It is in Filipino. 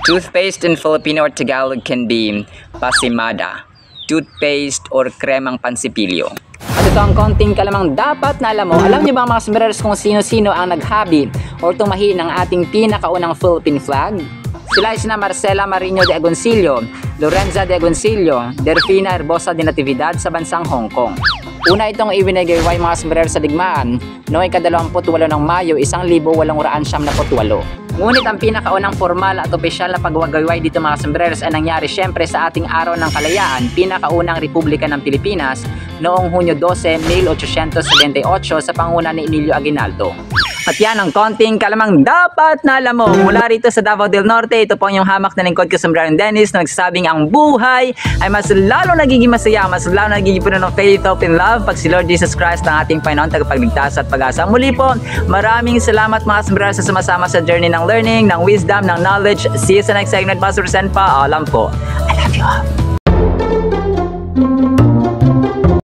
Toothpaste in Filipino or Tagalog can be pasimada, toothpaste or kremang pansipilyo. At ito ang konting kalamang dapat na alam mo. Alam niyo ba mga kasumbrers kung sino-sino ang naghabi or tumahi ng ating pinakaunang Philippine flag? Sila ay sina Marcela Marino de Agoncillo, Lorenza de Agoncillo, Delfina Herbosa de Natividad sa bansang Hong Kong. Una itong ibinigay mga kasumbrers sa digmaan noong ika-28 ng Mayo 1898. Ngunit ang pinakaunang formal at opisyal na pagwagayway dito mga kasumbrers ay nangyari syempre sa ating Araw ng Kalayaan, pinakaunang Republika ng Pilipinas noong Hunyo 12, 1878 sa panguna ni Emilio Aguinaldo. At yan ang konting kalamang dapat na alam mo. Mula rito sa Davao del Norte, ito po ang yung hamak na lingkod ko, Sombrero Dennis, na nagsasabing ang buhay ay mas lalo nagiging masaya, mas lalo nagiging puno ng faith, hope, and love pag si Lord Jesus Christ ang ating Panginoon, tagapagligtas at pag-asa. Muli po, maraming salamat mga Sombrero sa sumasama sa journey ng learning, ng wisdom, ng knowledge. See you sa next segment. Pastor Sen pa, alam po. I love you all.